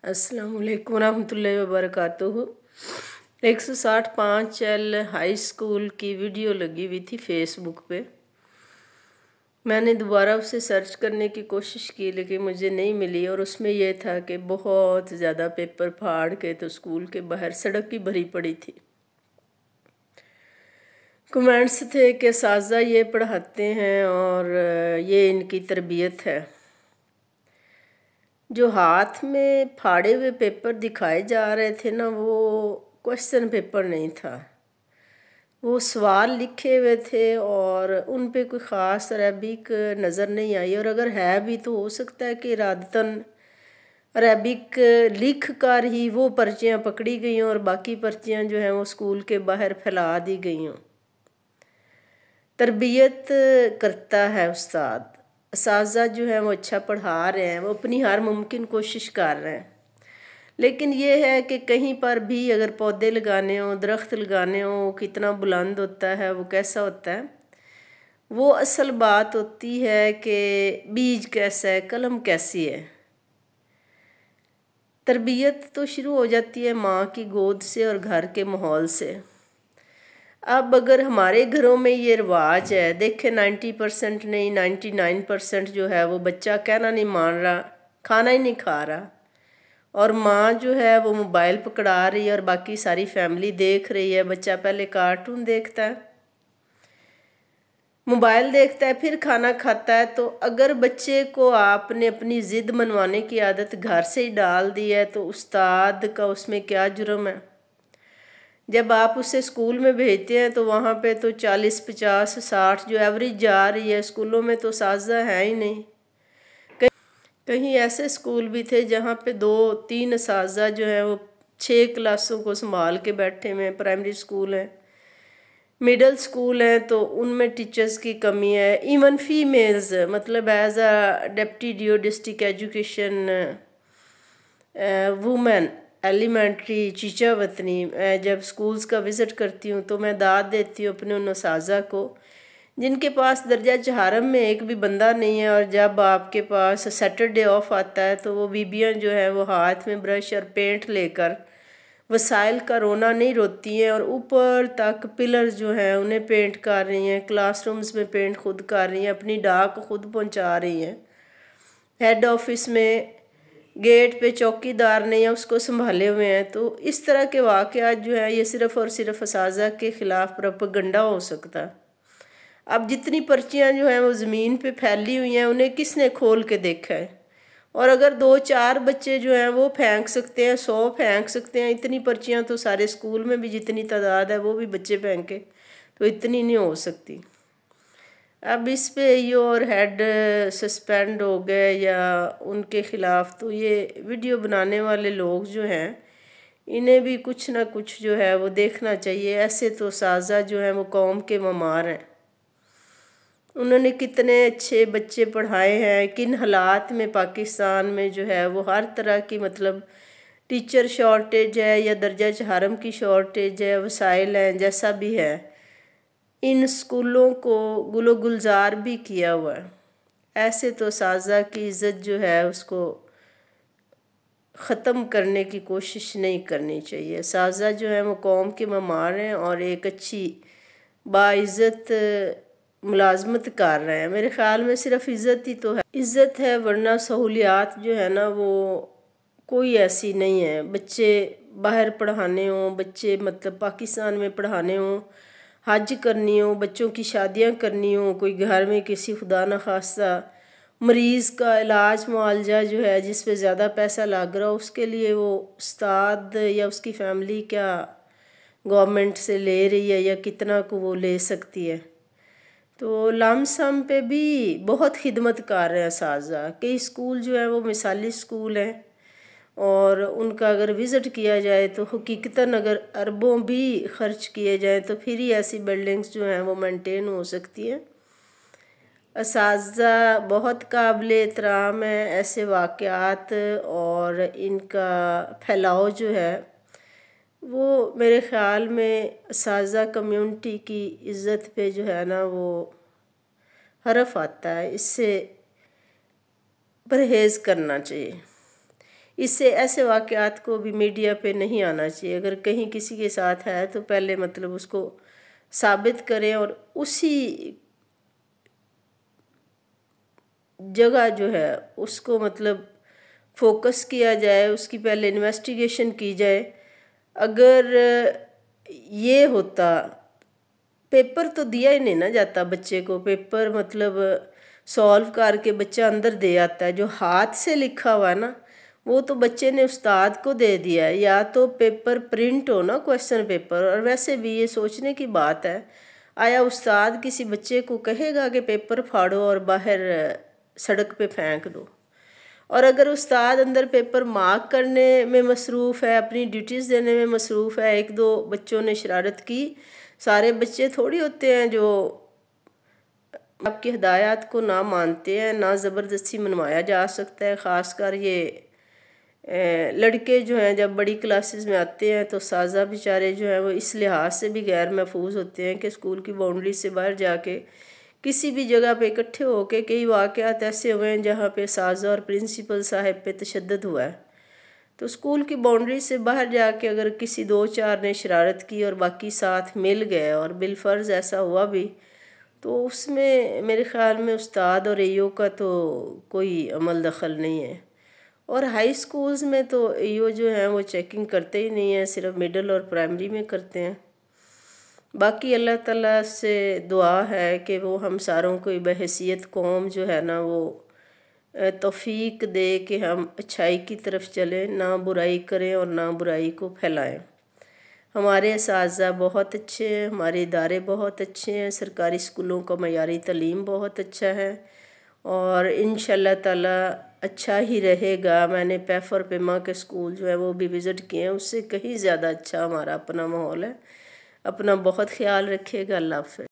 अस्सलाम वालेकुम रहमतुल्लाहि व बरकातुहू। 165L हाई स्कूल की वीडियो लगी हुई थी फेसबुक पे। मैंने दोबारा उसे सर्च करने की कोशिश की लेकिन मुझे नहीं मिली, और उसमें यह था कि बहुत ज़्यादा पेपर फाड़ के तो स्कूल के बाहर सड़क ही भरी पड़ी थी। कमेंट्स थे कि साजा ये पढ़ाते हैं और ये इनकी तरबियत है। जो हाथ में फाड़े हुए पेपर दिखाए जा रहे थे ना, वो क्वेश्चन पेपर नहीं था, वो सवाल लिखे हुए थे और उन पे कोई ख़ास अरबिक नज़र नहीं आई। और अगर है भी तो हो सकता है कि इरादतन अरबिक लिख कर ही वो पर्चियाँ पकड़ी गई हों और बाकी पर्चियाँ जो हैं वो स्कूल के बाहर फैला दी गई हों। तरबियत करता है उस्ताद, असातिज़ा जो है वो अच्छा पढ़ा रहे हैं, वो अपनी हर मुमकिन कोशिश कर रहे हैं। लेकिन ये है कि कहीं पर भी अगर पौधे लगाने हों, दरख्त लगाने हों, कितना बुलंद होता है, वो कैसा होता है, वो असल बात होती है कि बीज कैसा है, कलम कैसी है। तरबियत तो शुरू हो जाती है माँ की गोद से और घर के माहौल से। अब अगर हमारे घरों में ये रिवाज है, देखें 90% नहीं 99% जो है वो बच्चा कहना नहीं मान रहा, खाना ही नहीं खा रहा, और माँ जो है वो मोबाइल पकड़ा रही है और बाकी सारी फैमिली देख रही है। बच्चा पहले कार्टून देखता है, मोबाइल देखता है, फिर खाना खाता है। तो अगर बच्चे को आपने अपनी ज़िद मनवाने की आदत घर से ही डाल दी है तो उस्ताद का उसमें क्या जुर्म है। जब आप उसे स्कूल में भेजते हैं तो वहाँ पे तो 40, 50, 60 जो एवरेज जा रही है, स्कूलों में तो असातिज़ा है ही नहीं। कहीं ऐसे स्कूल भी थे जहाँ पे 2-3 असातिज़ा जो हैं वो 6 क्लासों को संभाल के बैठे हुए हैं। प्राइमरी स्कूल हैं, मिडल स्कूल हैं, तो उनमें टीचर्स की कमी है। इवन फीमेल्स, मतलब as a deputy DO district education women elementary Chichawatni, जब स्कूल्स का विज़िट करती हूँ तो मैं दाद देती हूँ अपने उन असातिज़ा को जिनके पास दर्जा चहारम में एक भी बंदा नहीं है। और जब आपके पास सैटरडे ऑफ आता है तो वो बीबियाँ जो हैं वो हाथ में ब्रश और पेंट लेकर वसाइल का रोना नहीं रोती हैं, और ऊपर तक पिलर्स जो हैं उन्हें पेंट कर रही हैं, क्लासरूम्स में पेंट खुद कर रही हैं, अपनी डाक खुद पहुँचा रही हैं। हेड ऑफिस में गेट पे चौकीदार नहीं है, उसको संभाले हुए हैं। तो इस तरह के वाक़यात जो हैं ये सिर्फ़ और सिर्फ असातिज़ा के ख़िलाफ़ प्रोपेगेंडा हो सकता है। अब जितनी पर्चियाँ जो हैं वो ज़मीन पे फैली हुई हैं, उन्हें किसने खोल के देखा है। और अगर 2-4 बच्चे जो हैं वो फेंक सकते हैं, 100 फेंक सकते हैं, इतनी पर्चियाँ तो सारे स्कूल में भी जितनी तादाद है वो भी बच्चे फेंके तो इतनी नहीं हो सकती। अब इस पे ये और हेड सस्पेंड हो गए या उनके ख़िलाफ़, तो ये वीडियो बनाने वाले लोग जो हैं इन्हें भी कुछ ना कुछ जो है वो देखना चाहिए। ऐसे तो असातिज़ा जो हैं वो कौम के ममार हैं, उन्होंने कितने अच्छे बच्चे पढ़ाए हैं। किन हालात में पाकिस्तान में जो है वो हर तरह की, मतलब टीचर शॉर्टेज है या दर्जा चहारम की शॉर्टेज है, वसाइल हैं, जैसा भी है, इन स्कूलों को गुलो गुलजार भी किया हुआ है। ऐसे तो असातिज़ा की इज़्ज़त जो है उसको ख़त्म करने की कोशिश नहीं करनी चाहिए। असातिज़ा जो है वो कौम के ममार हैं और एक अच्छी बाइज़्ज़त मुलाजमत कर रहे हैं। मेरे ख़्याल में सिर्फ इज़्ज़त ही तो है, इज़्ज़त है, वरना सहूलियात जो है ना वो कोई ऐसी नहीं है। बच्चे बाहर पढ़ाने हों, बच्चे मतलब पाकिस्तान में पढ़ाने हों, हज करनी हो, बच्चों की शादियां करनी हो, कोई घर में किसी खुदा न खास्ता मरीज़ का इलाज मुआवजा जो है जिस पे ज़्यादा पैसा लग रहा हो, उसके लिए वो उस्ताद या उसकी फैमिली क्या गवर्नमेंट से ले रही है या कितना को वो ले सकती है। तो लमसम पे भी बहुत खिदमत कर रहे हैं असातिज़ा। कई स्कूल जो है वो मिसाली स्कूल हैं और उनका अगर विज़िट किया जाए तो हकीकतन अगर अरबों भी ख़र्च किए जाए तो फिर ही ऐसी बिल्डिंग्स जो हैं वो मेंटेन हो सकती हैं। असातिज़ा बहुत काबिल एहतराम है। ऐसे वाक़यात और इनका फैलाव जो है वो मेरे ख़्याल में असातिज़ा कम्युनिटी की इज़्ज़त पे जो है ना वो हरफ आता है। इससे परहेज़ करना चाहिए। اس سے ایسے واقعات کو بھی میڈیا پہ نہیں آنا چاہیے. اگر کہیں کسی کے ساتھ ہے تو پہلے مطلب اس کو ثابت کریں اور اسی جگہ جو ہے اس کو مطلب فوکس کیا جائے، اس کی پہلے انویسٹیگیشن کی جائے. اگر یہ ہوتا، پیپر تو دیا ہی نہیں نا جاتا بچے کو، پیپر مطلب سولو کر کے بچہ اندر دے آتا ہے. جو ہاتھ سے لکھا ہوا ہے نا وہ تو بچے نے استاد کو دے دیا ہے. یا تو پیپر پرنٹ ہو نا کویسچن پیپر. اور ویسے بھی یہ سوچنے کی بات ہے، آیا استاد کسی بچے کو کہے گا کہ پیپر پھاڑو اور باہر سڑک پہ پھینک دو؟ اور اگر استاد اندر پیپر مارک کرنے میں مصروف ہے، اپنی ڈیوٹیز دینے میں مصروف ہے، ایک دو بچوں نے شرارت کی، سارے بچے تھوڑی ہوتے ہیں جو آپ کی ہدایات کو نہ مانتے ہیں. نہ زبردستی منوایا جا سکتا ہے. خاص کر یہ لڑکے جو ہیں جب بڑی کلاسز میں آتے ہیں تو اساتذہ بیچارے جو ہیں وہ اس لحاظ سے بھی غیر محفوظ ہوتے ہیں کہ اسکول کی باؤنڈری سے باہر جا کے کسی بھی جگہ پہ اکٹھے ہو کے، کئی واقعات ایسے ہوئے ہیں جہاں پہ اساتذہ اور پرنسپل صاحب پہ تشدد ہوا ہے. تو اسکول کی باؤنڈری سے باہر جا کے اگر کسی دو چار نے شرارت کی اور باقی ساتھ مل گئے اور بالفرض ایسا ہوا بھی، تو اس میں میرے خیال میں استاد اور ایو کا تو کوئی عمل دخل نہیں ہے. اور ہائی سکولز میں تو ایو جو ہیں وہ چیکنگ کرتے ہی نہیں ہیں، صرف مڈل اور پرائمری میں کرتے ہیں. باقی اللہ تعالیٰ سے دعا ہے کہ وہ ہم ساروں کو بحیثیت قوم جو ہے نا وہ توفیق دے کہ ہم اچھائی کی طرف چلیں، نہ برائی کریں اور نہ برائی کو پھیلائیں. ہمارے اساتذہ بہت اچھے ہیں، ہمارے ادارے بہت اچھے ہیں، سرکاری اسکولوں کا معیاری تعلیم بہت اچھا ہے اور انشاءاللہ تعالیٰ اچھا ہی رہے گا. میں نے پیف اور پیما کے اسکول جو ہے وہ بھی وزٹ کیے ہیں، اس سے کہیں زیادہ اچھا ہمارا اپنا ماحول ہے. اپنا بہت خیال رکھیے گا. اللہ حافظ.